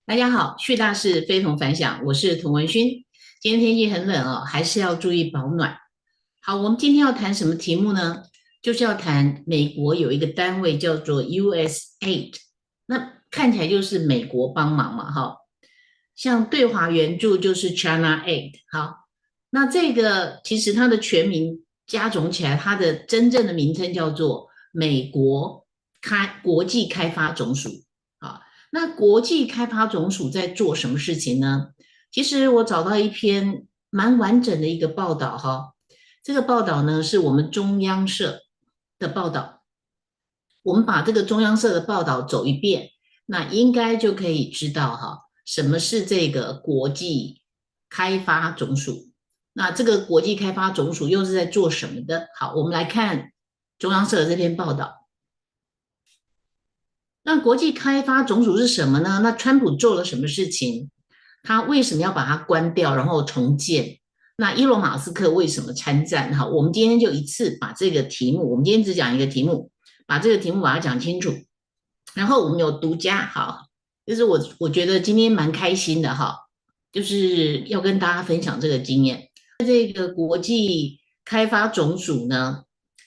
大家好，旭大是非同凡响，我是童文勋。今天天气很冷哦，还是要注意保暖。好，我们今天要谈什么题目呢？就是要谈美国有一个单位叫做 USAID，那看起来就是美国帮忙嘛，哈。像对华援助就是 China Aid，好，那这个其实它的全名加总起来，它的真正的名称叫做美国国际开发总署，好。那国际开发总署在做什么事情呢？其实我找到一篇蛮完整的一个报道哈，这个报道呢是我们中央社的报道，我们把这个中央社的报道走一遍，那应该就可以知道哈，什么是这个国际开发总署。那这个国际开发总署又是在做什么的？好，我们来看中央社的这篇报道。那国际开发总署是什么呢？那川普做了什么事情？他为什么要把它关掉，然后重建？那伊隆马斯克为什么参战？哈，我们今天就一次把这个题目，我们今天只讲一个题目，把这个题目把它讲清楚。然后我们有独家，好，就是我觉得今天蛮开心的哈，就是要跟大家分享这个经验。这个国际开发总署呢，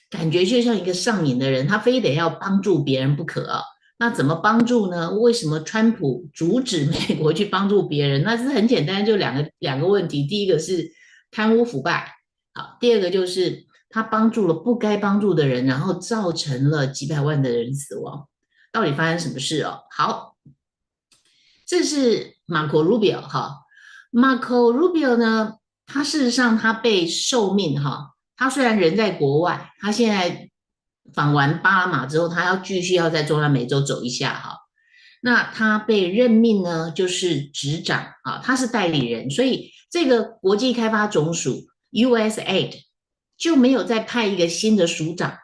感觉就像一个上瘾的人，他非得要帮助别人不可啊。那怎么帮助呢？为什么川普阻止美国去帮助别人？那是很简单，就两个问题。第一个是贪污腐败，好，第二个就是他帮助了不该帮助的人，然后造成了几百万的人死亡。到底发生什么事哦？好，这是马可·鲁比奥哈。马可·鲁比奥呢，他事实上他被受命哈，他虽然人在国外，他现在访完巴拿马之后，他要继续要在中南美洲走一下哈。那他被任命呢，就是执掌啊，他是代理人，所以这个国际开发总署 USAID 就没有再派一个新的署长，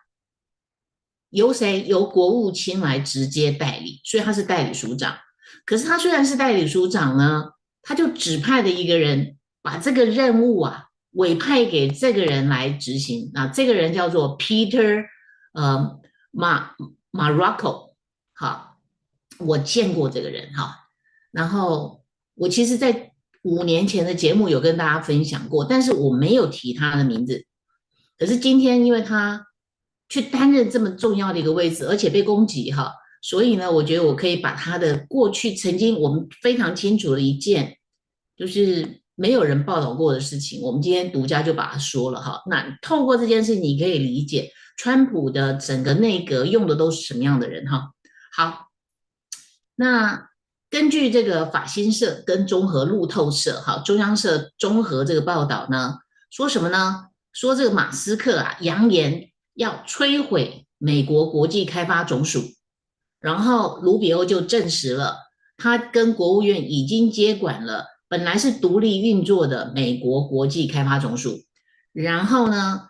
由谁？由国务卿来直接代理，所以他是代理署长。可是他虽然是代理署长呢，他就指派的一个人把这个任务啊委派给这个人来执行。那这个人叫做 Peter 呃马 Rocco，好，我见过这个人哈。然后我其实在5年前的节目有跟大家分享过，但是我没有提他的名字。可是今天因为他去担任这么重要的一个位置，而且被攻击哈，所以呢，我觉得我可以把他的过去曾经我们非常清楚的一件，就是没有人报道过的事情，我们今天独家就把它说了哈。那透过这件事，你可以理解川普的整个内阁用的都是什么样的人哈。好，那根据这个法新社跟综合路透社哈中央社综合这个报道呢，说什么呢？说这个马斯克啊，扬言要摧毁美国国际开发总署，然后卢比欧就证实了，他跟国务院已经接管了本来是独立运作的美国国际开发总署。然后呢，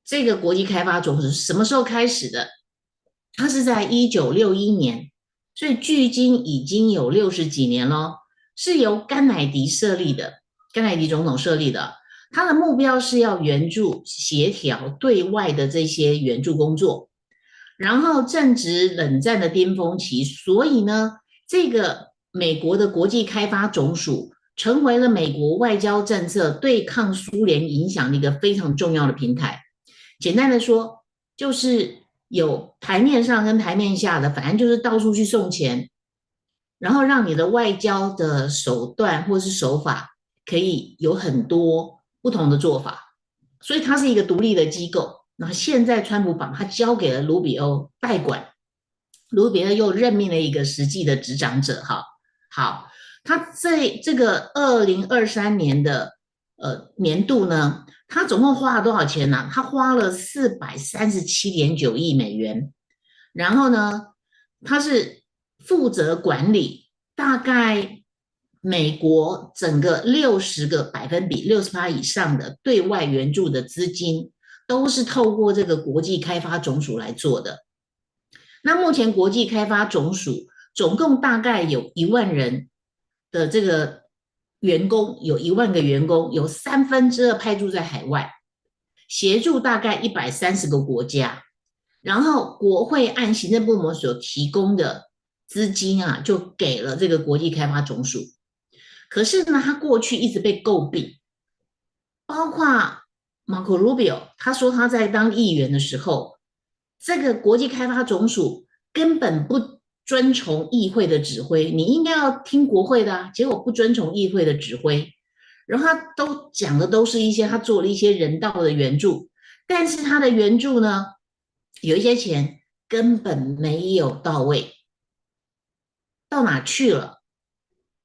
这个国际开发总署是什么时候开始的？它是在1961年，所以距今已经有60几年咯，是由甘乃迪设立的，甘乃迪总统设立的。他的目标是要援助协调对外的这些援助工作，然后正值冷战的巅峰期，所以呢，这个美国的国际开发总署成为了美国外交政策对抗苏联影响的一个非常重要的平台。简单的说，就是有台面上跟台面下的，反正就是到处去送钱，然后让你的外交的手段或是手法可以有很多不同的做法，所以它是一个独立的机构。那现在川普把它交给了卢比欧代管，卢比欧又任命了一个实际的执掌者。哈，好，他在这个2023年的年度呢，他总共花了多少钱呢？他花了437.9亿美元，然后呢，他是负责管理大概美国整个60%以上的对外援助的资金，都是透过这个国际开发总署来做的。那目前国际开发总署总共大概有1万人的这个员工，有1万个员工，有2/3派驻在海外，协助大概130个国家。然后国会按行政部门所提供的资金啊，就给了这个国际开发总署。可是呢，他过去一直被诟病，包括 Marco Rubio， 他说他在当议员的时候，这个国际开发总署根本不遵从议会的指挥，你应该要听国会的啊，结果不遵从议会的指挥，然后他都讲的都是一些他做了一些人道的援助，但是他的援助呢，有一些钱根本没有到位，到哪去了？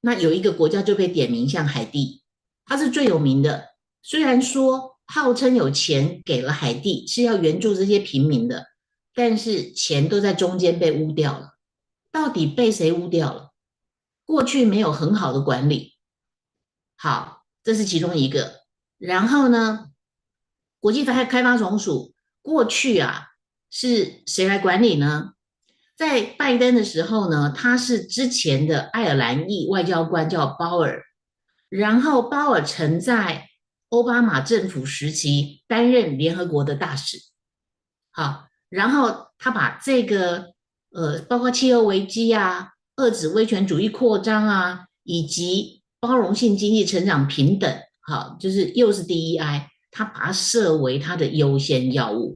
那有一个国家就被点名，像海地，它是最有名的。虽然说号称有钱给了海地，是要援助这些平民的，但是钱都在中间被污掉了。到底被谁污掉了？过去没有很好的管理。好，这是其中一个。然后呢，国际开发总署过去啊是谁来管理呢？在拜登的时候呢，他是之前的爱尔兰裔外交官叫鲍尔，然后鲍尔曾在奥巴马政府时期担任联合国的大使。好，然后他把这个包括气候危机啊、遏制威权主义扩张啊，以及包容性经济成长平等，好，就是又是 DEI，他把它设为他的优先要务。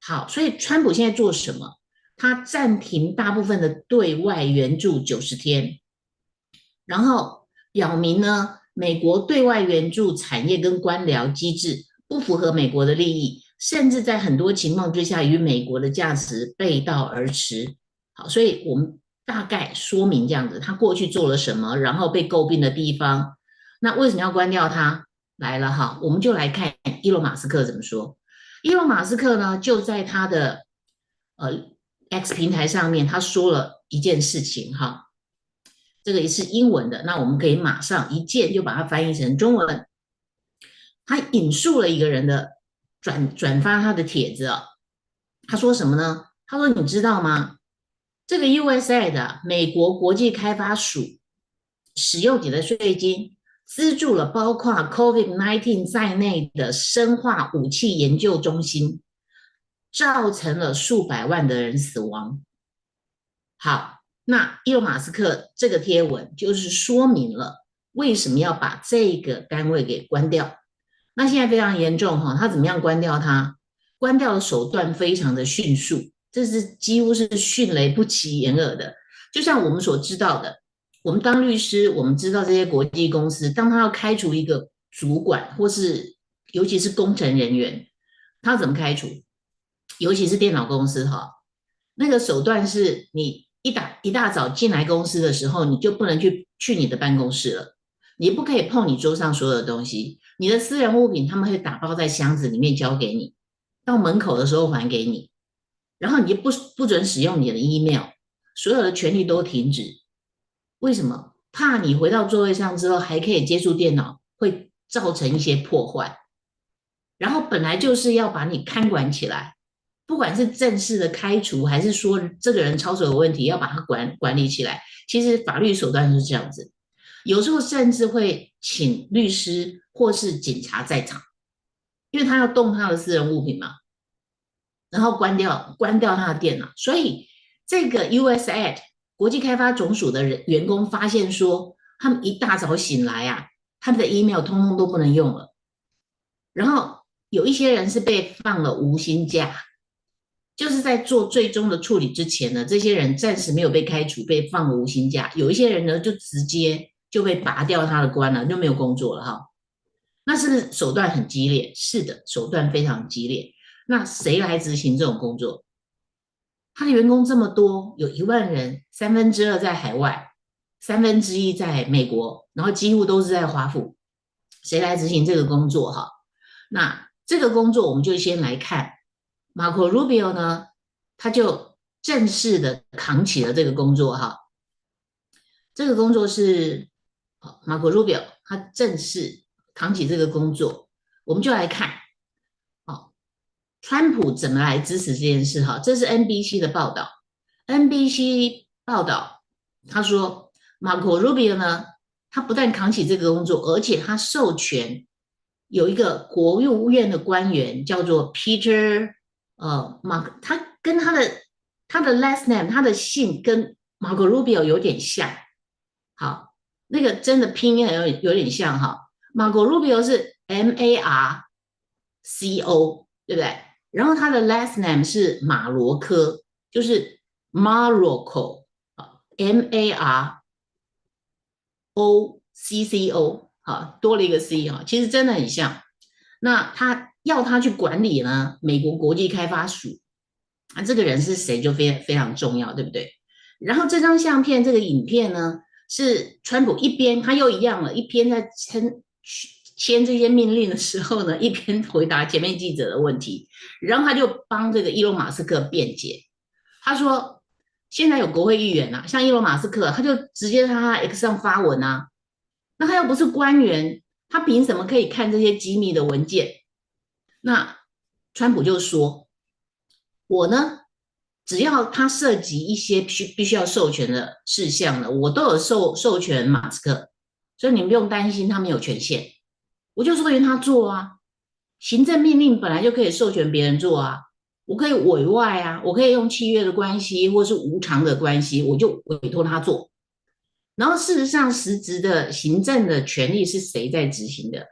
好，所以川普现在做什么？他暂停大部分的对外援助90天，然后表明呢，美国对外援助产业跟官僚机制不符合美国的利益，甚至在很多情况之下与美国的价值背道而驰。好，所以我们大概说明这样子，他过去做了什么，然后被诟病的地方。那为什么要关掉他？来了哈，我们就来看伊隆马斯克怎么说。伊隆马斯克呢，就在他的X 平台上面，他说了一件事情哈，这个也是英文的，那我们可以马上一键就把它翻译成中文。他引述了一个人的转发他的帖子啊，他说什么呢？他说你知道吗？这个 USAID 啊，美国国际开发署使用你的税金资助了包括 COVID-19 在内的生化武器研究中心，造成了数百万的人死亡。好，那伊隆马斯克这个贴文就是说明了为什么要把这个单位给关掉。那现在非常严重哈，他怎么样关掉它？关掉的手段非常的迅速，这是几乎是迅雷不及掩耳的。就像我们所知道的，我们当律师，我们知道这些国际公司，当他要开除一个主管，或是尤其是工程人员，他怎么开除？尤其是电脑公司哈，那个手段是你一大早进来公司的时候，你就不能去你的办公室了，你不可以碰你桌上所有的东西，你的私人物品他们会打包在箱子里面交给你，到门口的时候还给你，然后你就不准使用你的 email， 所有的权利都停止。为什么？怕你回到座位上之后还可以接触电脑，会造成一些破坏。然后本来就是要把你看管起来，不管是正式的开除，还是说这个人操守有问题，要把他管理起来。其实法律手段是这样子，有时候甚至会请律师或是警察在场，因为他要动他的私人物品嘛，然后关掉他的电脑。所以这个 USAID 国际开发总署的员工发现说，他们一大早醒来啊，他们的 email 通通都不能用了，然后有一些人是被放了无薪假。就是在做最终的处理之前呢，这些人暂时没有被开除，被放了无薪假。有一些人呢，就直接就被拔掉他的官了，就没有工作了哈。那是不是手段很激烈？是的，手段非常激烈。那谁来执行这种工作？他的员工这么多，有10000人，2/3在海外，1/3在美国，然后几乎都是在华府。谁来执行这个工作？哈，那这个工作我们就先来看。Marco Rubio 呢，他就正式的扛起了这个工作哈。这个工作是Marco Rubio 他正式扛起这个工作，我们就来看，川普怎么来支持这件事哈。这是 NBC 的报道，NBC 报道他说 Marco Rubio 呢，他不但扛起这个工作，而且他授权有一个国务院的官员叫做 Peter。Mark， 他跟他的 last name， 他的姓跟 Marco Rubio 有点像，好，那个真的拼音有点像哈。Marco Rubio 是 Marco，对不对？然后他的 last name 是马罗科，就是 Marocco，Marocco，好，多了一个 C 哈，其实真的很像。那他要他去管理呢，美国国际开发署，那这个人是谁就非常重要，对不对？然后这张相片，这个影片呢，是川普一边他又一样了，一边在签这些命令的时候呢，一边回答前面记者的问题，然后他就帮这个伊隆马斯克辩解，他说现在有国会议员啊，像伊隆马斯克，他就直接在他 X 上发文啊，那他又不是官员，他凭什么可以看这些机密的文件？那川普就说，我呢，只要他涉及一些必须要授权的事项呢，我都有授权马斯克，所以你们不用担心他没有权限，我就授权他做啊。行政命令本来就可以授权别人做啊，我可以委外啊，我可以用契约的关系或是无偿的关系，我就委托他做。然后事实上，实质的行政的权利是谁在执行的？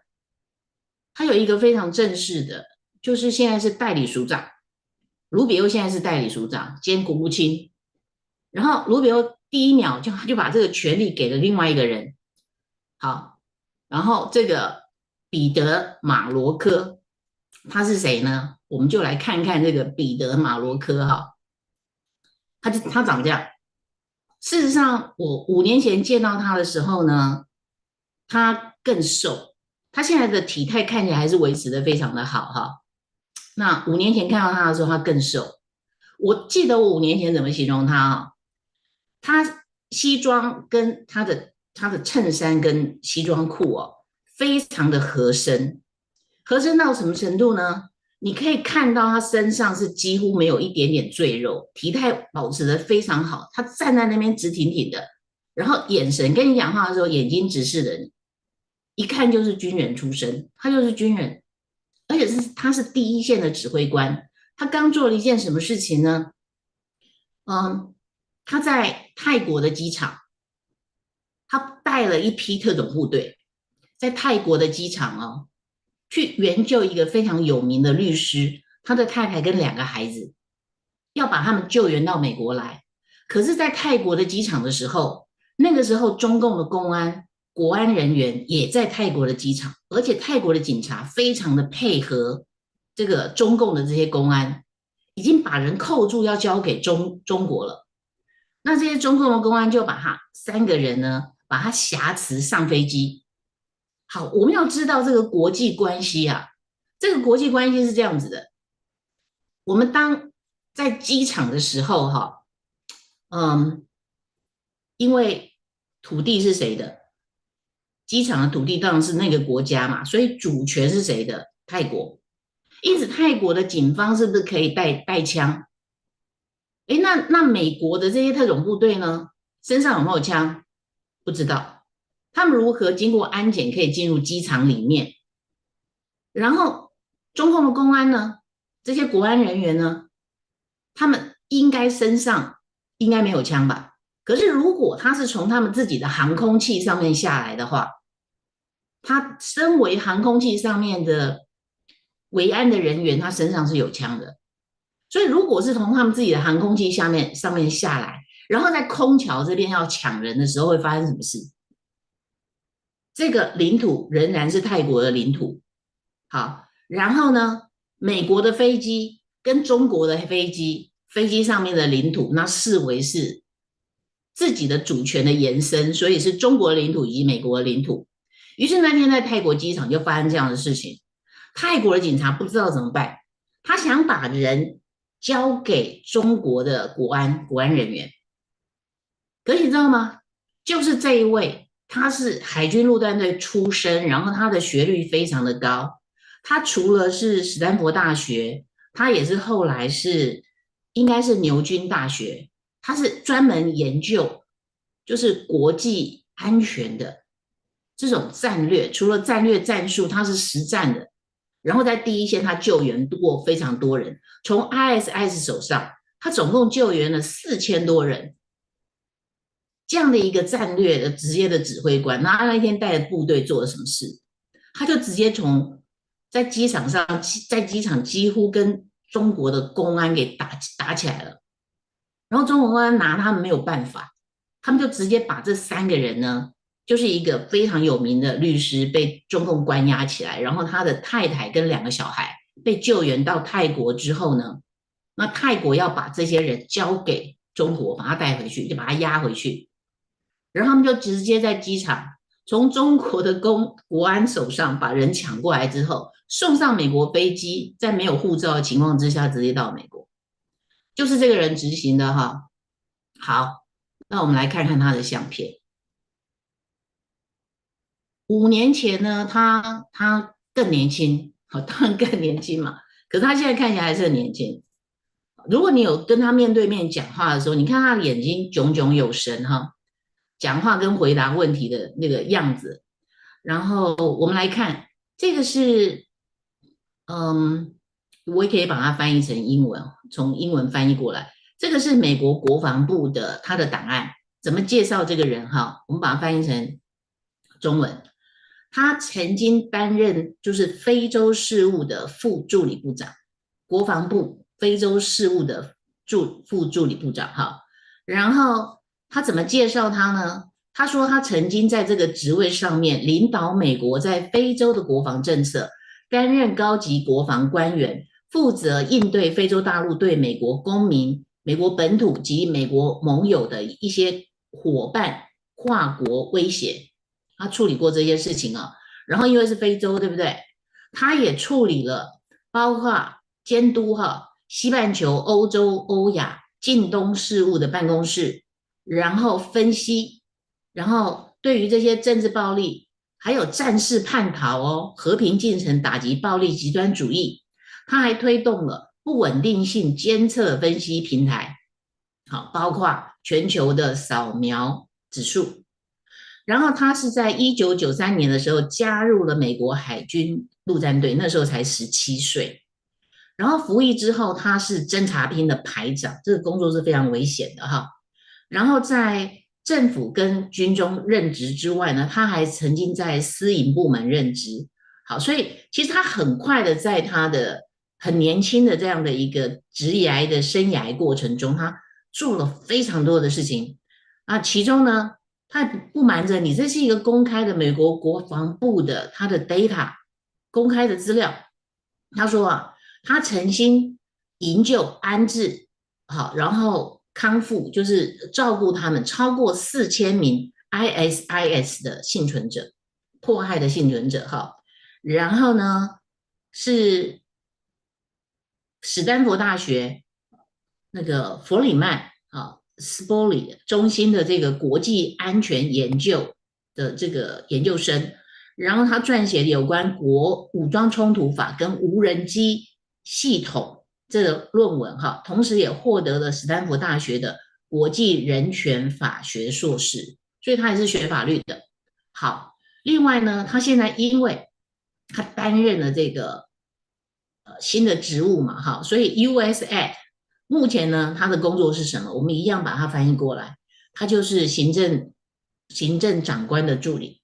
他有一个非常正式的，就是现在是代理署长。卢比欧现在是代理署长兼国务卿，然后卢比欧第一秒就把这个权利给了另外一个人，好，然后这个彼得马罗科他是谁呢？我们就来看看这个彼得马罗科哈，他长这样。事实上，我5年前见到他的时候呢，他更瘦，他现在的体态看起来还是维持的非常的好哈。那5年前看到他的时候，他更瘦。我记得我5年前怎么形容他哈，他西装跟他的衬衫跟西装裤哦，非常的合身，合身到什么程度呢？你可以看到他身上是几乎没有一点点赘肉，体态保持的非常好。他站在那边直挺挺的，然后眼神跟你讲话的时候，眼睛直视的你，一看就是军人出身，他就是军人，而且他是第一线的指挥官。他刚做了一件什么事情呢？他在泰国的机场，他带了一批特种部队，在泰国的机场哦，去援救一个非常有名的律师，他的太太跟2个孩子，要把他们救援到美国来。可是，在泰国的机场的时候，那个时候中共的公安、国安人员也在泰国的机场，而且泰国的警察非常的配合这个中共的这些公安，已经把人扣住，要交给中国了。那这些中共的公安就把他3个人呢，把他挟持上飞机。好，我们要知道这个国际关系啊，这个国际关系是这样子的：我们当在机场的时候，哈，因为土地是谁的，机场的土地当然是那个国家嘛，所以主权是谁的？泰国。因此，泰国的警方是不是可以带枪？诶，那美国的这些特种部队呢，身上有没有枪？不知道。他们如何经过安检可以进入机场里面？然后中共的公安呢，这些国安人员呢，他们应该身上应该没有枪吧？可是如果他是从他们自己的航空器上面下来的话，他身为航空器上面的维安的人员，他身上是有枪的。所以如果是从他们自己的航空器上面下来，然后在空桥这边要抢人的时候，会发生什么事？这个领土仍然是泰国的领土。好，然后呢，美国的飞机跟中国的飞机，飞机上面的领土，那视为是自己的主权的延伸，所以是中国的领土以及美国的领土。于是那天在泰国机场就发生这样的事情，泰国的警察不知道怎么办，他想把人交给中国的国安人员，可是你知道吗？就是这一位，他是海军陆战队出身，然后他的学历非常的高。他除了是史丹佛大学，他也是后来应该是牛津大学，他是专门研究就是国际安全的这种战略，除了战略战术，他是实战的。然后在第一线，他救援过非常多人，从 ISIS 手上，他总共救援了4000多人。这样的一个战略的直接的指挥官，那一天带着部队做了什么事？他就直接从在机场上，在机场几乎跟中国的公安给打起来了，然后中国公安拿他们没有办法，他们就直接把这三个人呢，就是一个非常有名的律师被中共关押起来，然后他的太太跟2个小孩被救援到泰国之后呢，那泰国要把这些人交给中国，把他带回去，就把他押回去，然后他们就直接在机场从中国的国安手上把人抢过来之后，送上美国飞机，在没有护照的情况之下，直接到美国，就是这个人执行的哈。好，那我们来看看他的相片。5年前呢，他更年轻，好，当然更年轻嘛。可是他现在看起来还是很年轻。如果你有跟他面对面讲话的时候，你看他的眼睛炯炯有神哈，讲话跟回答问题的那个样子。然后我们来看，这个是，我也可以把它翻译成英文，从英文翻译过来。这个是美国国防部的他的档案，怎么介绍这个人哈？我们把它翻译成中文。他曾经担任就是非洲事务的副助理部长，国防部非洲事务的副助理部长哈。然后他怎么介绍他呢？他说他曾经在这个职位上面领导美国在非洲的国防政策，担任高级国防官员，负责应对非洲大陆对美国公民、美国本土及美国盟友的一些伙伴跨国威胁。他处理过这些事情啊，然后因为是非洲，对不对？他也处理了，包括监督西半球、欧洲、欧亚、近东事务的办公室，然后分析，然后对于这些政治暴力，还有战事叛逃和平进程打击暴力极端主义，他还推动了不稳定性监测分析平台，好，包括全球的扫描指数。然后他是在1993年的时候加入了美国海军陆战队，那时候才17岁。然后服役之后，他是侦察兵的排长，这个工作是非常危险的哈。然后在政府跟军中任职之外呢，他还曾经在私营部门任职。好，所以其实他很快的在他的很年轻的这样的一个职涯的生涯过程中，他做了非常多的事情啊，其中呢。他也不瞒着你，这是一个公开的美国国防部的他的 data 公开的资料。他说啊，他曾经营救、安置，好，然后康复，就是照顾他们超过4000名 ISIS 的幸存者，迫害的幸存者，哈。然后呢，是史丹佛大学那个弗里曼啊。斯波里中心的这个国际安全研究的这个研究生，然后他撰写有关国武装冲突法跟无人机系统这个论文哈，同时也获得了史丹佛大学的国际人权法学硕士，所以他也是学法律的。好，另外呢，他现在因为他担任了这个新的职务嘛，哈，所以 USAID。目前呢，他的工作是什么？我们一样把它翻译过来，他就是行政长官的助理，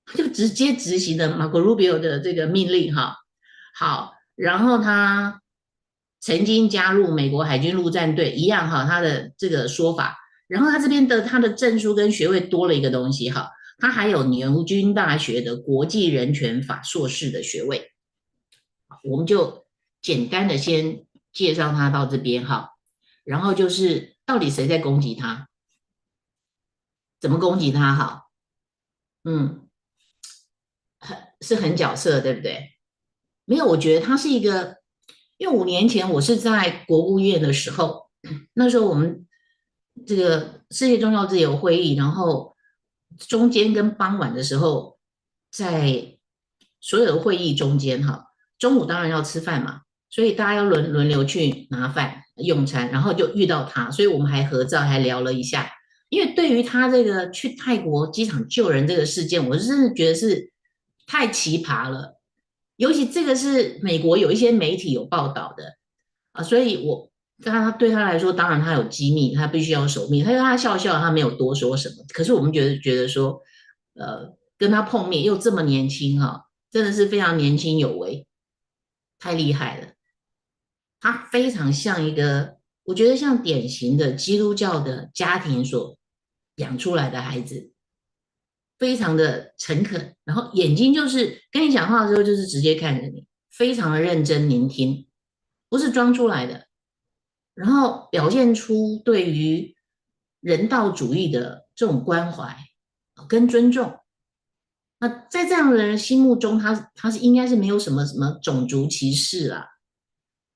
他就直接执行了 Marco Rubio 的这个命令哈。好，然后他曾经加入美国海军陆战队，一样哈，他的这个说法。然后他这边的他的证书跟学位多了一个东西哈，他还有牛津大学的国际人权法硕士的学位。我们就简单的先介绍他到这边哈，然后就是到底谁在攻击他，怎么攻击他哈，是很角色，对不对？没有，我觉得他是一个，因为5年前我是在国务院的时候，那时候我们这个世界宗教自由会议，然后中间跟傍晚的时候，在所有的会议中间哈，中午当然要吃饭嘛，所以大家要轮流去拿饭用餐，然后就遇到他，所以我们还合照，还聊了一下。因为对于他这个去泰国机场救人这个事件，我真的觉得是太奇葩了。尤其这个是美国有一些媒体有报道的啊，所以但他对他来说，当然他有机密，他必须要守密。他笑笑，他没有多说什么。可是我们觉得说，跟他碰面又这么年轻哈，真的是非常年轻有为，太厉害了。他非常像一个，我觉得像典型的基督教的家庭所养出来的孩子，非常的诚恳，然后眼睛就是跟你讲话的时候就是直接看着你，非常的认真聆听，不是装出来的。然后表现出对于人道主义的这种关怀跟尊重。那在这样的人心目中，他是应该是没有什么种族歧视啦，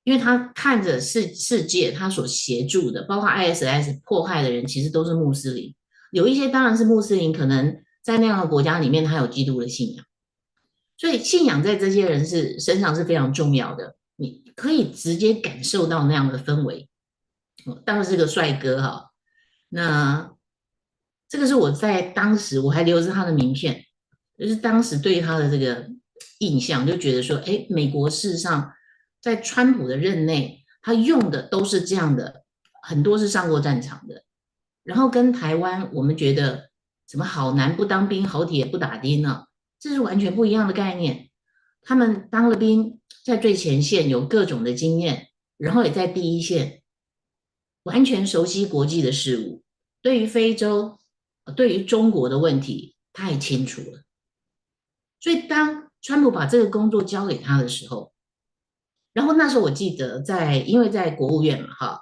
因为他看着世界他所协助的，包括 ISS 迫害的人，其实都是穆斯林。有一些当然是穆斯林，可能在那样的国家里面，他有基督的信仰，所以信仰在这些人身上是非常重要的。你可以直接感受到那样的氛围。当然是个帅哥哈。那这个是我在当时我还留着他的名片，就是当时对他的这个印象，就觉得说，哎，美国事实上在川普的任内，他用的都是这样的，很多是上过战场的。然后跟台湾，我们觉得什么好男不当兵，好铁不打钉呢、这是完全不一样的概念。他们当了兵，在最前线有各种的经验，然后也在第一线，完全熟悉国际的事物。对于非洲，对于中国的问题，太清楚了。所以当川普把这个工作交给他的时候，然后那时候我记得因为在国务院嘛，哈，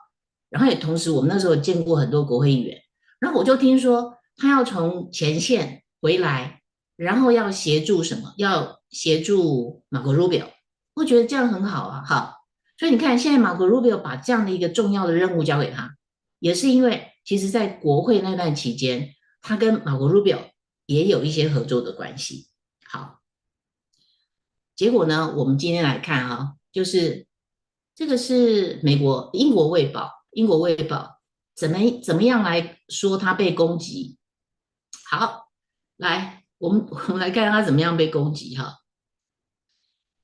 然后也同时我们那时候见过很多国会议员，然后我就听说他要从前线回来，然后要协助什么？要协助马可·鲁比奥，我觉得这样很好啊，哈。所以你看，现在马可·鲁比奥把这样的一个重要的任务交给他，也是因为其实在国会那段期间，他跟马可·鲁比奥也有一些合作的关系。好，结果呢，我们今天来看啊，就是这个是英国卫报，英国卫报怎么样来说他被攻击？好，来，我们来看他怎么样被攻击哈。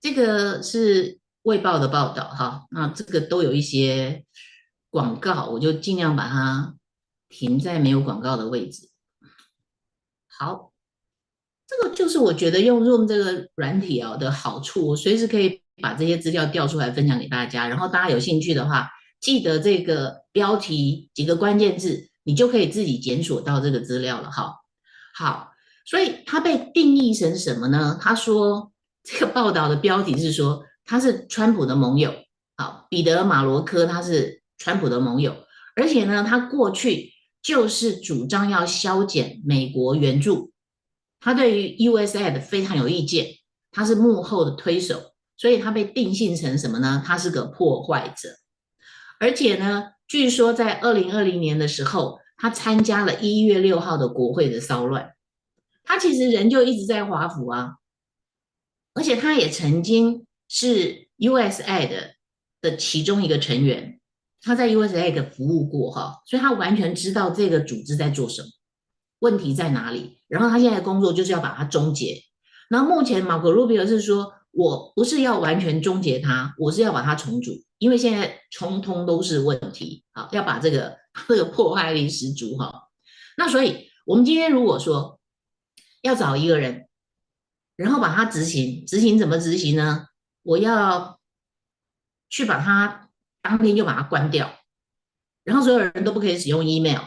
这个是卫报的报道哈，那这个都有一些广告，我就尽量把它停在没有广告的位置。好，这个就是我觉得用 Zoom 这个软体啊的好处，我随时可以把这些资料调出来分享给大家。然后大家有兴趣的话，记得这个标题几个关键字，你就可以自己检索到这个资料了哈。好，所以它被定义成什么呢？他说这个报道的标题是说他是川普的盟友。好，彼得·马罗科他是川普的盟友，而且呢，他过去就是主张要削减美国援助。他对于 USAID 非常有意见，他是幕后的推手，所以他被定性成什么呢？他是个破坏者。而且呢，据说在2020年的时候，他参加了1月6号的国会的骚乱。他其实人就一直在华府啊，而且他也曾经是 USAID 的其中一个成员，他在 USAID 服务过哈，所以他完全知道这个组织在做什么。问题在哪里？然后他现在的工作就是要把它终结。然后目前马可·鲁比奥是说，我不是要完全终结它，我是要把它重组，因为现在通通都是问题，好，要把这个破坏力十足哈。那所以，我们今天如果说要找一个人，然后把它执行，执行怎么执行呢？我要去把它当天就把它关掉，然后所有人都不可以使用 email。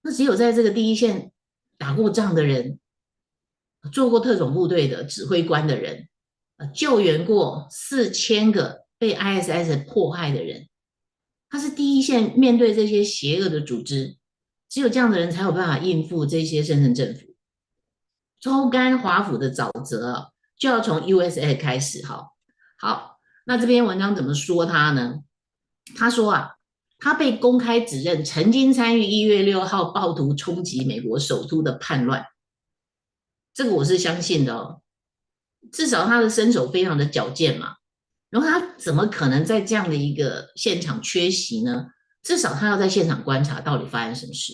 那只有在这个第一线打过仗的人，做过特种部队的指挥官的人，救援过4000个被 ISS 迫害的人，他是第一线面对这些邪恶的组织，只有这样的人才有办法应付这些深圳政府。抽干华府的沼泽就要从 USA 开始哈。好，那这篇文章怎么说他呢？他说啊，他被公开指认曾经参与1月6号暴徒冲击美国首都的叛乱，这个我是相信的哦。至少他的身手非常的矫健嘛，然后他怎么可能在这样的一个现场缺席呢？至少他要在现场观察到底发生什么事。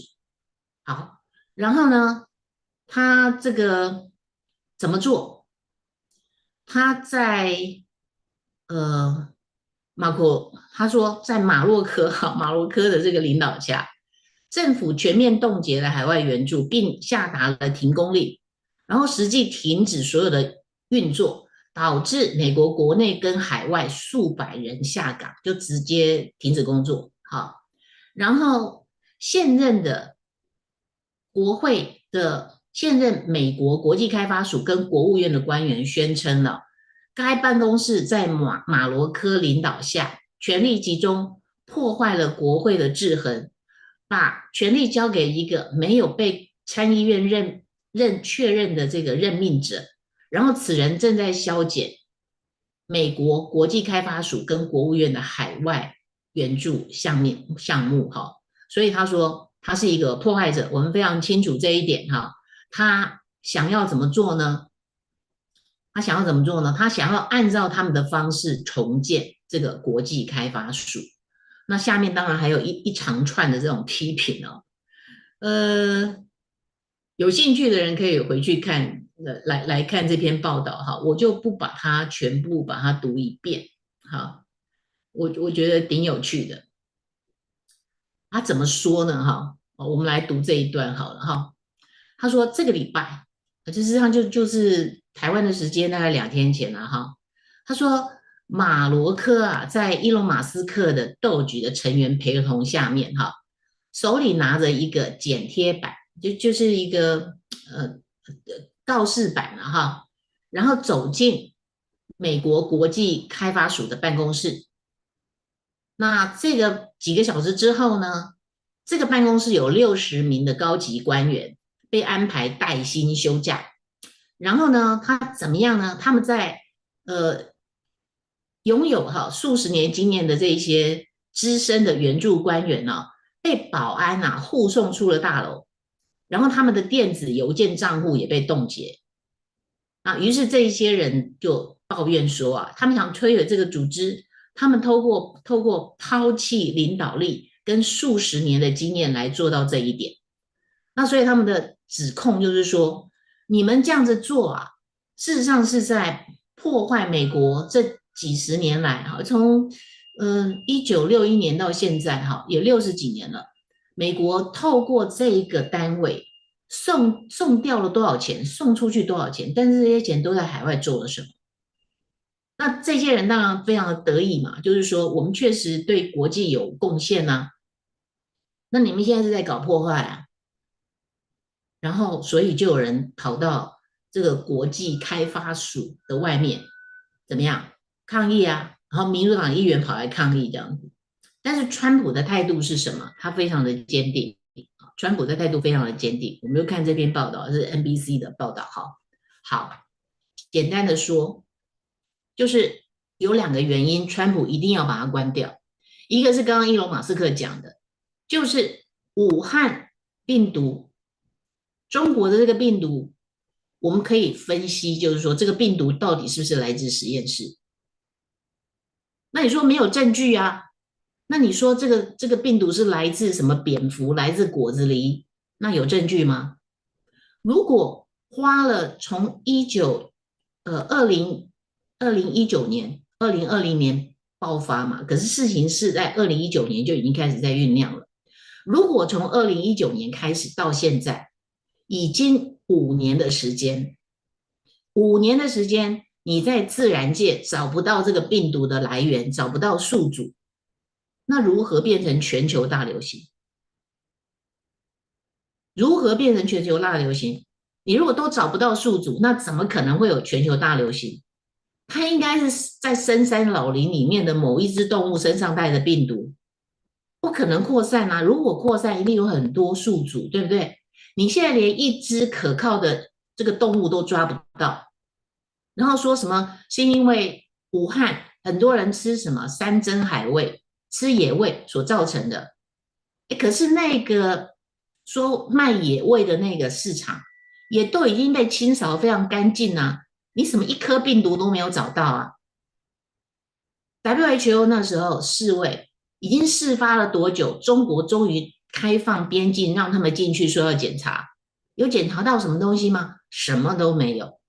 好，然后呢，他这个怎么做？他在呃他说，在马洛科的这个领导下，政府全面冻结了海外援助，并下达了停工令，然后实际停止所有的运作，导致美国国内跟海外数百人下岗，就直接停止工作。好，然后现任美国国际开发署跟国务院的官员宣称了，该办公室在马罗科领导下，权力集中，破坏了国会的制衡，把权力交给一个没有被参议院确认的这个任命者，然后此人正在削减美国国际开发署跟国务院的海外援助项目哈，所以他说他是一个破坏者，我们非常清楚这一点哈。他想要怎么做呢？他想要按照他们的方式重建这个国际开发署。那下面当然还有一长串的这种批评哦。有兴趣的人可以回去看，来看这篇报道哈，我就不把它全部读一遍哈。我觉得挺有趣的。他怎么说呢？哈，我们来读这一段好了哈。他说这个礼拜，事实上就是台湾的时间大概2天前了哈。他说马罗科啊，在伊隆马斯克的斗局的成员陪同下面哈，手里拿着一个剪贴板，就是一个告示板了哈，然后走进美国国际开发署的办公室。那这个几个小时之后呢，这个办公室有60名的高级官员被安排带薪休假。然后呢，他怎么样呢？他们在拥有数十年经验的这些资深的援助官员呢，被保安护送出了大楼，然后他们的电子邮件账户也被冻结。于是这一些人就抱怨说他们想摧毁这个组织，他们透过抛弃领导力跟数十年的经验来做到这一点。那所以他们的指控就是说，你们这样子做事实上是在破坏美国这几十年来从1961年到现在也60几年了，美国透过这一个单位送掉了多少钱，送出去多少钱，但是这些钱都在海外做了什么？那这些人当然非常的得意嘛，就是说我们确实对国际有贡献那你们现在是在搞破坏然后所以就有人跑到这个国际开发署的外面，怎么样抗议然后民主党议员跑来抗议这样子。但是川普的态度是什么？他非常的坚定，川普的态度非常的坚定。我们就看这篇报道，是 NBC 的报道好，简单的说，就是有2个原因，川普一定要把它关掉。一个是刚刚伊隆马斯克讲的，就是武汉病毒，中国的这个病毒，我们可以分析，就是说这个病毒到底是不是来自实验室？那你说没有证据那你说这个病毒是来自什么蝙蝠，来自果子狸，那有证据吗？如果花了从2019年、2020年爆发嘛，可是事情是在2019年就已经开始在酝酿了。如果从2019年开始到现在，已经5年的时间，5年的时间，你在自然界找不到这个病毒的来源，找不到宿主，那如何变成全球大流行？如何变成全球大流行？你如果都找不到宿主，那怎么可能会有全球大流行？它应该是在深山老林里面的某一只动物身上带的病毒，不可能扩散如果扩散，一定有很多宿主，对不对？你现在连一只可靠的这个动物都抓不到，然后说什么是因为武汉很多人吃什么山珍海味、吃野味所造成的？可是那个说卖野味的那个市场，也都已经被清扫非常干净你什么一颗病毒都没有找到WHO 那时候世卫已经事发了多久？中国终于开放边境，让他们进去说要检查，有检查到什么东西吗？什么都没有。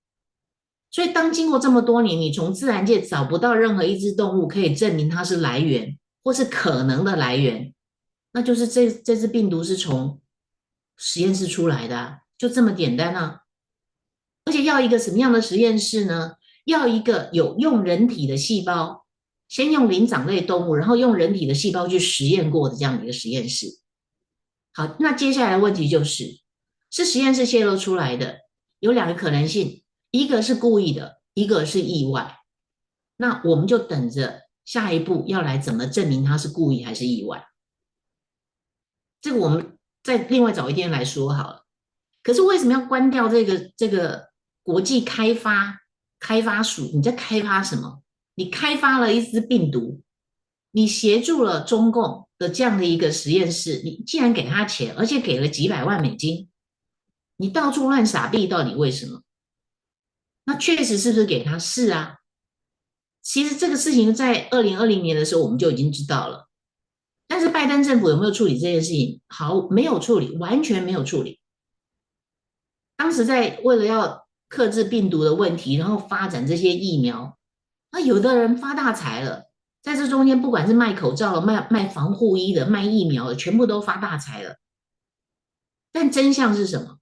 所以当经过这么多年，你从自然界找不到任何一只动物可以证明它是来源或是可能的来源，那就是这只病毒是从实验室出来的啊，就这么简单啊。而且要一个什么样的实验室呢？要一个有用人体的细胞，先用灵长类动物，然后用人体的细胞去实验过的这样的一个实验室。好，那接下来的问题就是，是实验室泄露出来的，有两个可能性，一个是故意的，一个是意外。那我们就等着下一步要来怎么证明它是故意还是意外。这个我们再另外找一天来说好了。可是为什么要关掉这个国际开发署？你在开发什么？你开发了一只病毒，你协助了中共的这样的一个实验室，你既然给他钱，而且给了几百万美金，你到处乱撒币，到底为什么？那确实是不是给他？是啊。其实这个事情在2020年的时候我们就已经知道了，但是拜登政府有没有处理这件事情？好，没有处理，完全没有处理。当时在为了要克制病毒的问题，然后发展这些疫苗，那有的人发大财了，在这中间，不管是卖口罩的、卖防护衣的、卖疫苗的，全部都发大财了。但真相是什么？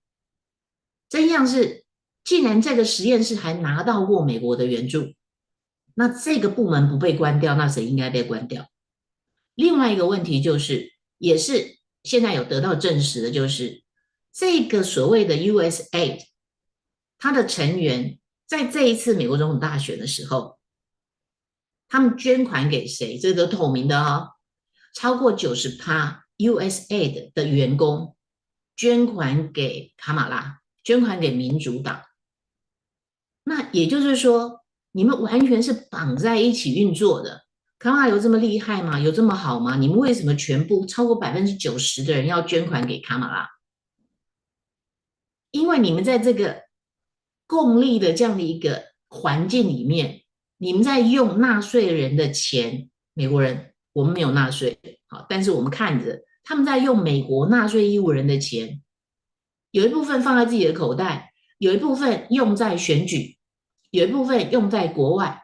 真相是，既然这个实验室还拿到过美国的援助，那这个部门不被关掉，那谁应该被关掉？另外一个问题就是，也是现在有得到证实的，就是这个所谓的 USAID，它的成员在这一次美国总统大选的时候，他们捐款给谁？这都透明的哦。超过90%。USAID 的员工捐款给卡马拉，捐款给民主党。那也就是说，你们完全是绑在一起运作的。卡马拉有这么厉害吗？有这么好吗？你们为什么全部超过90%的人要捐款给卡马拉？因为你们在这个共利的这样的一个环境里面，你们在用纳税人的钱，美国人我们没有纳税，好，但是我们看着他们在用美国纳税义务人的钱，有一部分放在自己的口袋，有一部分用在选举，有一部分用在国外，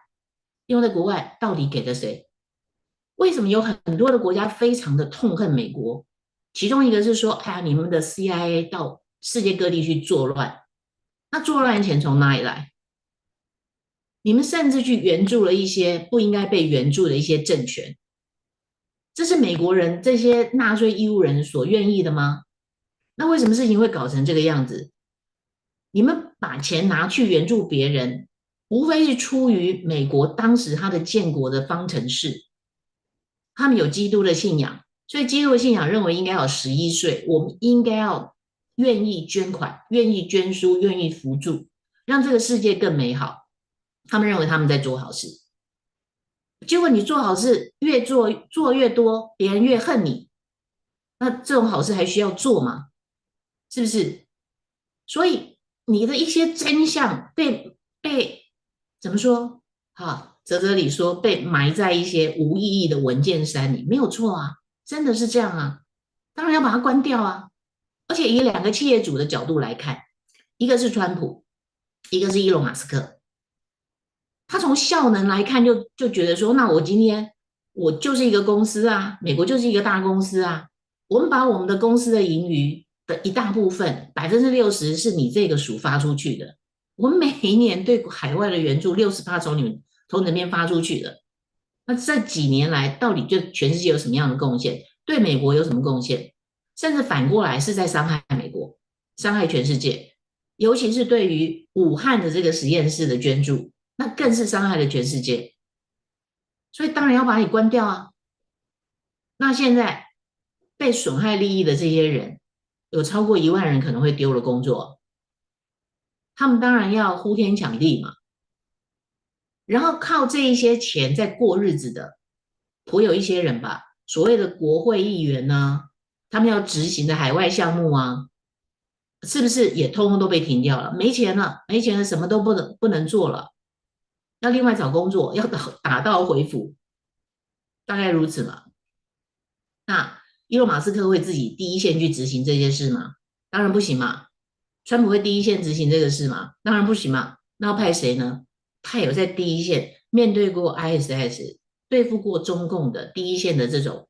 用在国外到底给了谁？为什么有很多的国家非常的痛恨美国？其中一个是说，哎呀，你们的 CIA 到世界各地去作乱，那作乱钱从哪里来？你们甚至去援助了一些不应该被援助的一些政权，这是美国人这些纳税义务人所愿意的吗？那为什么事情会搞成这个样子？你们把钱拿去援助别人，无非是出于美国当时他的建国的方程式，他们有基督的信仰，所以基督的信仰认为应该要11岁，我们应该要愿意捐款、愿意捐书、愿意扶助，让这个世界更美好。他们认为他们在做好事，结果你做好事越做越多，别人越恨你，那这种好事还需要做吗？是不是？所以你的一些真相被怎么说？哈，泽泽里说被埋在一些无意义的文件山里，没有错啊，真的是这样啊。当然要把它关掉啊。而且以两个企业主的角度来看，一个是川普，一个是伊隆马斯克。他从效能来看就觉得说，那我今天我就是一个公司啊，美国就是一个大公司啊，我们把我们的公司的盈余的一大部分60%是你这个署发出去的，我们每一年对海外的援助60%从你那边发出去的，那这几年来到底对全世界有什么样的贡献？对美国有什么贡献？甚至反过来是在伤害美国，伤害全世界，尤其是对于武汉的这个实验室的捐助。那更是伤害了全世界，所以当然要把你关掉啊。那现在被损害利益的这些人，有超过1万人可能会丢了工作，他们当然要呼天抢地嘛，然后靠这一些钱在过日子的，颇有一些人吧，所谓的国会议员呢、他们要执行的海外项目啊，是不是也通通都被停掉了？没钱了，没钱了，什么都不能做了，要另外找工作，要打道回府，大概如此嘛。那伊隆马斯克会自己第一线去执行这件事吗？当然不行嘛。川普会第一线执行这个事吗？当然不行嘛。那要派谁呢？他有在第一线面对过 ISS，对付过中共的第一线的这种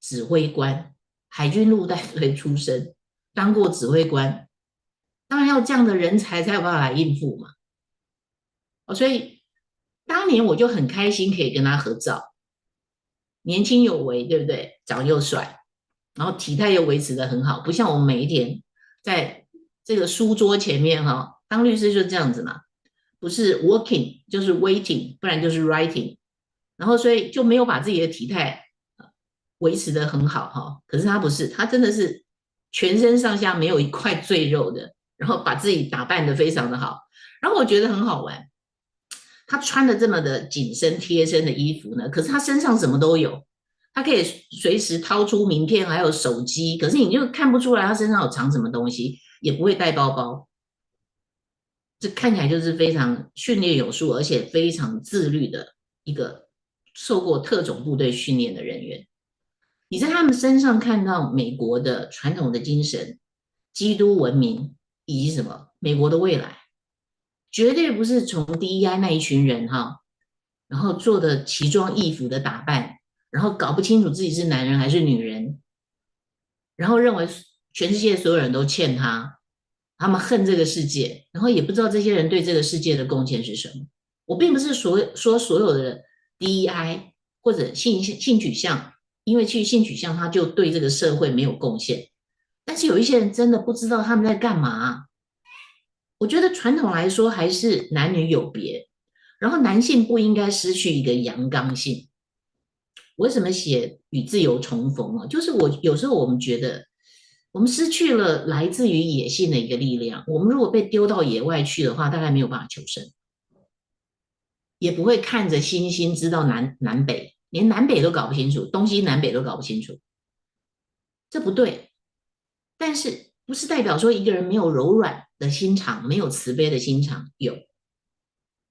指挥官，海军陆战队出身，当过指挥官，当然要这样的人才才有办法来应付嘛。所以当年我就很开心可以跟他合照，年轻有为，对不对？长又帅，然后体态又维持得很好，不像我们每一天在这个书桌前面哈，当律师就这样子嘛，不是 working 就是 waiting，不然就是 writing，然后所以就没有把自己的体态维持得很好哈。可是他不是，他真的是全身上下没有一块赘肉的，然后把自己打扮得非常的好，然后我觉得很好玩。他穿的这么的紧身贴身的衣服呢，可是他身上什么都有，他可以随时掏出名片，还有手机，可是你就看不出来他身上有藏什么东西，也不会带包包，这看起来就是非常训练有素，而且非常自律的一个受过特种部队训练的人员。你在他们身上看到美国的传统的精神、基督文明以及什么美国的未来，绝对不是从 DEI 那一群人哈，然后做的奇装异服的打扮，然后搞不清楚自己是男人还是女人，然后认为全世界所有人都欠他，他们恨这个世界，然后也不知道这些人对这个世界的贡献是什么。我并不是说所有的 DEI 或者性取向，因为去性取向他就对这个社会没有贡献，但是有一些人真的不知道他们在干嘛。我觉得传统来说还是男女有别，然后男性不应该失去一个阳刚性。为什么写与自由重逢啊？就是有时候我们觉得，我们失去了来自于野性的一个力量。我们如果被丢到野外去的话，大概没有办法求生，也不会看着星星知道南北，连南北都搞不清楚，东西南北都搞不清楚，这不对。但是不是代表说一个人没有柔软的心肠，没有慈悲的心肠？有。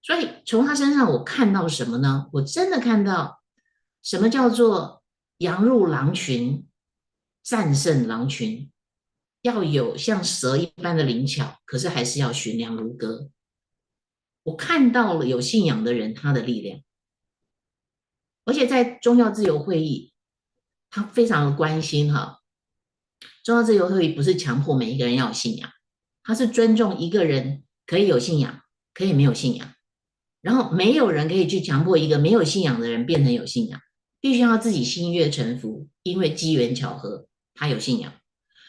所以从他身上我看到什么呢？我真的看到什么叫做羊入狼群，战胜狼群，要有像蛇一般的灵巧，可是还是要驯良如歌。我看到了有信仰的人他的力量，而且在宗教自由会议，他非常的关心哈。宗教自由会议不是强迫每一个人要有信仰，他是尊重一个人可以有信仰，可以没有信仰。然后没有人可以去强迫一个没有信仰的人变成有信仰，必须要自己心悦诚服，因为机缘巧合他有信仰，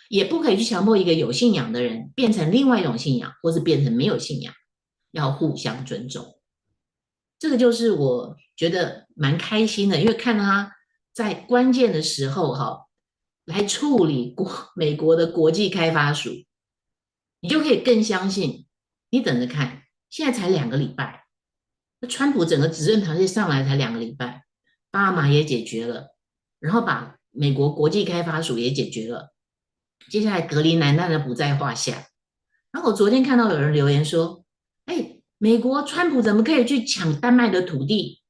也不可以去强迫一个有信仰的人变成另外一种信仰，或是变成没有信仰，要互相尊重。这个就是我觉得蛮开心的，因为看他在关键的时候哈，来处理美国的国际开发署，你就可以更相信，你等着看，现在才2个礼拜。川普整个执政团队上来才2个礼拜，巴拿马也解决了，然后把美国国际开发署也解决了，接下来格陵兰当然不在话下。然后我昨天看到有人留言说：“哎，美国川普怎么可以去抢丹麦的土地？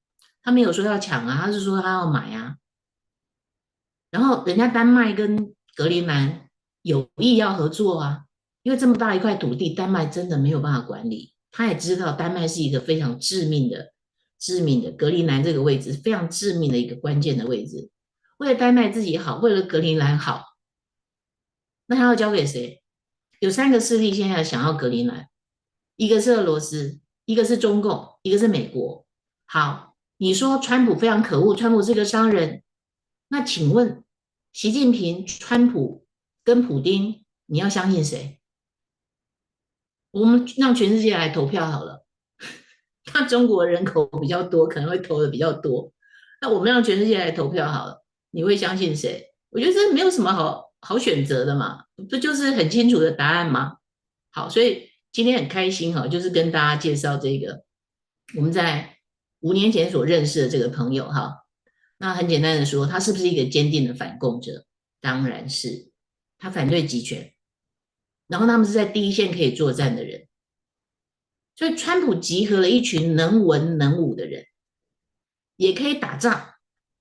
他没有说要抢啊，他是说他要买啊。然后人家丹麦跟格陵兰有意要合作啊，因为这么大一块土地，丹麦真的没有办法管理。”他也知道丹麦是一个非常致命的格陵兰这个位置非常致命的一个关键的位置。为了丹麦自己好，为了格陵兰好，那他要交给谁？有3个势力现在想要格陵兰，一个是俄罗斯，一个是中共，一个是美国。好，你说川普非常可恶，川普是个商人，那请问习近平、川普跟普丁，你要相信谁？我们让全世界来投票好了。那中国人口比较多，可能会投的比较多。那我们让全世界来投票好了，你会相信谁？我觉得这没有什么好选择的嘛，不就是很清楚的答案吗？好，所以今天很开心哈，就是跟大家介绍这个我们在5年前所认识的这个朋友哈。那很简单的说，他是不是一个坚定的反共者？当然是，他反对集权，然后他们是在第一线可以作战的人。所以川普集合了一群能文能武的人，也可以打仗，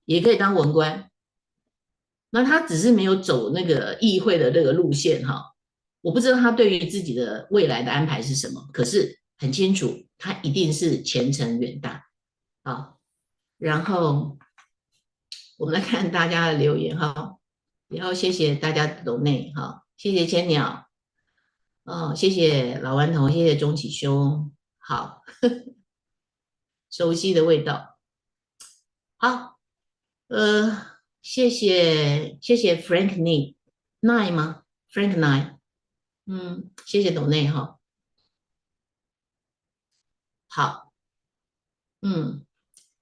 也可以当文官。那他只是没有走那个议会的这个路线哈，我不知道他对于自己的未来的安排是什么。可是很清楚，他一定是前程远大。好，然后我们来看大家的留言哈，然后谢谢大家的抖内哈，谢谢千鸟，哦，谢谢老顽童，谢谢钟启兄，好，熟悉的味道，好，谢谢 Frank Nine 吗？Frank Nine，谢谢抖内哈，好，嗯。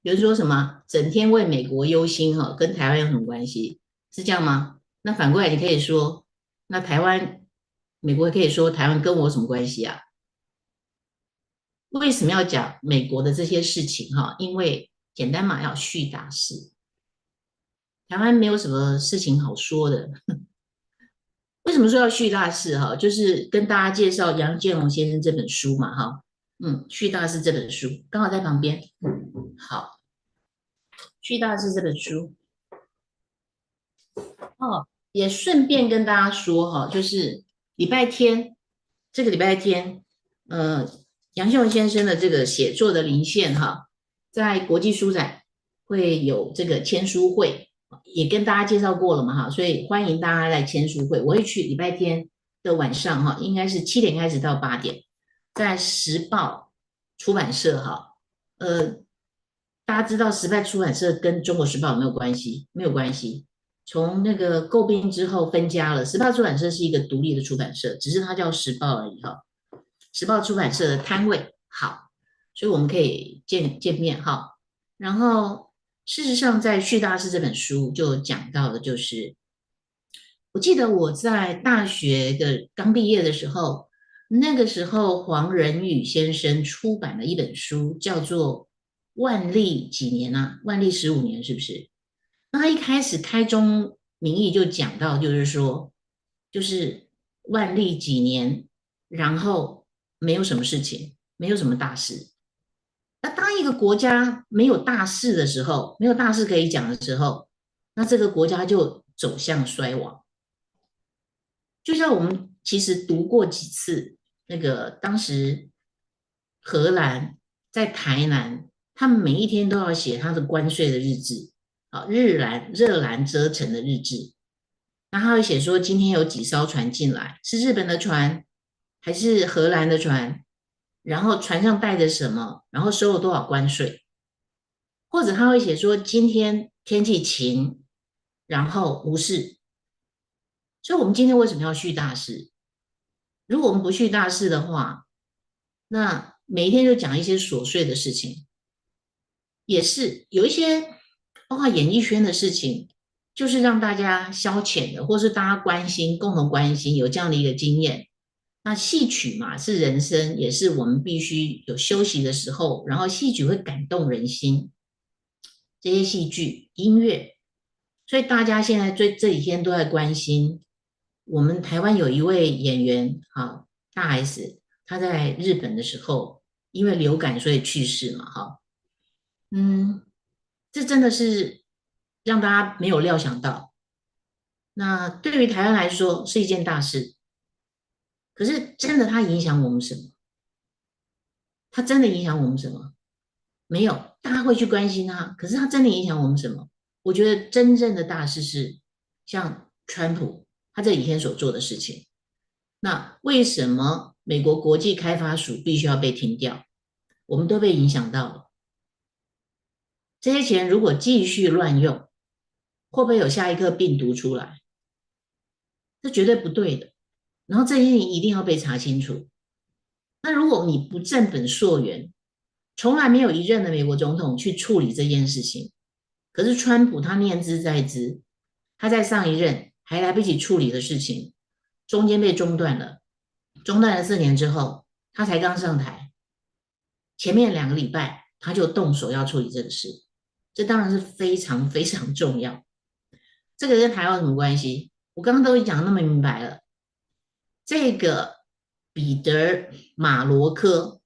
比如说什么整天为美国忧心哈，跟台湾有什么关系？是这样吗？那反过来你可以说，那台湾、美国可以说台湾跟我有什么关系啊？为什么要讲美国的这些事情哈？因为简单嘛，要叙大事。台湾没有什么事情好说的。为什么说要叙大事哈？就是跟大家介绍杨建龙先生这本书嘛哈。叙大事这本书刚好在旁边。好，叙大事这本书。哦，也顺便跟大家说哈，就是礼拜天，这个礼拜天，呃，杨秀文先生的这个写作的离线哈，在国际书展会有这个签书会，也跟大家介绍过了嘛哈，所以欢迎大家来签书会，我会去礼拜天的晚上哈，应该是7点开始到8点，在时报出版社哈，呃，大家知道时报出版社跟中国时报有没有关系？没有关系。从那个购并之后分家了，时报出版社是一个独立的出版社，只是它叫时报而已哈。时报出版社的摊位好，所以我们可以见面哈。然后事实上，在《旭大师》这本书就讲到的，就是我记得我在大学的刚毕业的时候，那个时候黄仁宇先生出版了一本书，叫做《万历几年》啊，万历15年是不是？那他一开始开宗明义就讲到，就是说，就是万历几年，然后没有什么事情，没有什么大事。那当一个国家没有大事的时候，没有大事可以讲的时候，那这个国家就走向衰亡。就像我们其实读过几次，那个当时荷兰在台南，他们每一天都要写他的关税的日志，热兰遮城的日志。那他会写说今天有几艘船进来，是日本的船还是荷兰的船？然后船上带着什么？然后收了多少关税？或者他会写说今天天气晴，然后无事。所以，我们今天为什么要续大事？如果我们不续大事的话，那每一天就讲一些琐碎的事情，也是有一些包括演艺圈的事情，就是让大家消遣的，或是大家关心、共同关心，有这样的一个经验。那戏曲嘛，是人生，也是我们必须有休息的时候，然后戏曲会感动人心，这些戏剧、音乐，所以大家现在这几天都在关心。我们台湾有一位演员，大 S，他在日本的时候，因为流感所以去世嘛，嗯，这真的是让大家没有料想到。那对于台湾来说是一件大事，可是真的它影响我们什么？它真的影响我们什么？没有，大家会去关心它，可是它真的影响我们什么？我觉得真正的大事是像川普他这几天所做的事情。那为什么美国国际开发署必须要被停掉？我们都被影响到了。这些钱如果继续乱用，会不会有下一个病毒出来？这绝对不对的。然后这些事情一定要被查清楚。那如果你不正本溯源，从来没有一任的美国总统去处理这件事情，可是川普他念兹在兹，他在上一任还来不及处理的事情，中间被中断了，中断了4年之后，他才刚上台，前面2个礼拜他就动手要处理这个事，这当然是非常非常重要。这个跟台湾有什么关系？我刚刚都讲那么明白了。这个彼得马罗科，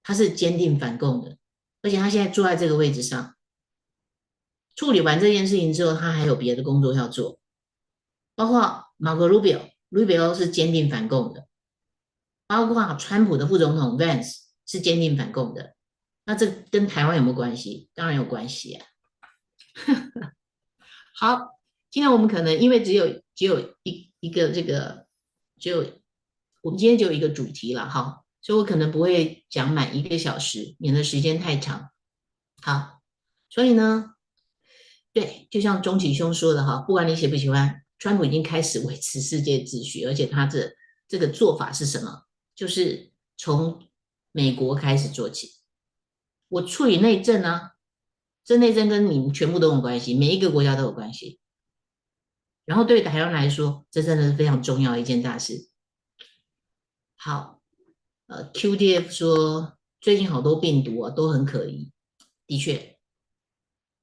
他是坚定反共的，而且他现在坐在这个位置上，处理完这件事情之后，他还有别的工作要做，包括马克·鲁比欧是坚定反共的，包括川普的副总统 Vance 是坚定反共的。那这跟台湾有没有关系？当然有关系啊。好，今天我们可能因为只有一个这个，只有我们今天只有一个主题了哈，所以我可能不会讲满1个小时，免得时间太长。好，所以呢，对，就像钟启兄说的哈，不管你喜不喜欢，川普已经开始维持世界秩序，而且他这个做法是什么？就是从美国开始做起。我处理内政啊，这内政跟你们全部都有关系，每一个国家都有关系。然后对台湾来说，这真的是非常重要的一件大事。好，QDF 说最近好多病毒啊都很可疑，的确，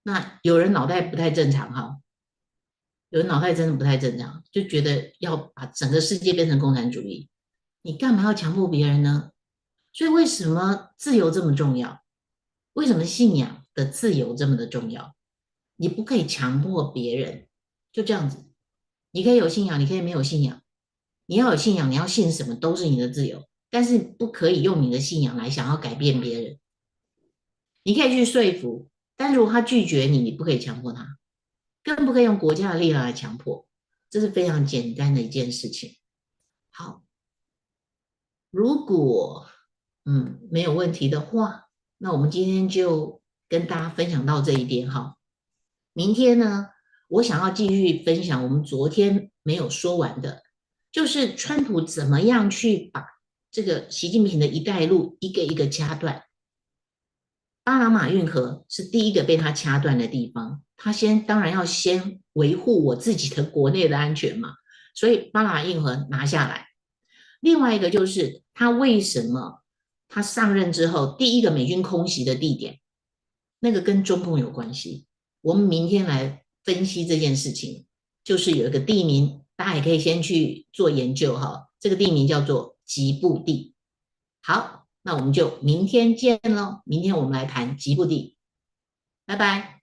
那有人脑袋不太正常哈，有人脑袋真的不太正常，就觉得要把整个世界变成共产主义，你干嘛要强迫别人呢？所以为什么自由这么重要？为什么信仰的自由这么的重要？你不可以强迫别人，就这样子。你可以有信仰，你可以没有信仰。你要有信仰，你要信什么都是你的自由，但是不可以用你的信仰来想要改变别人。你可以去说服，但是如果他拒绝你，你不可以强迫他，更不可以用国家的力量来强迫。这是非常简单的一件事情。好，如果没有问题的话，那我们今天就跟大家分享到这一边哈。明天呢，我想要继续分享我们昨天没有说完的，就是川普怎么样去把这个习近平的一带一路一个一个掐断。巴拿马运河是第一个被他掐断的地方，他当然要先维护我自己的国内的安全嘛，所以巴拿马运河拿下来。另外一个就是他为什么他上任之后第一个美军空袭的地点，那个跟中共有关系。我们明天来分析这件事情，就是有一个地名，大家也可以先去做研究哈。这个地名叫做吉布地。好，那我们就明天见喽。明天我们来谈吉布地，拜拜。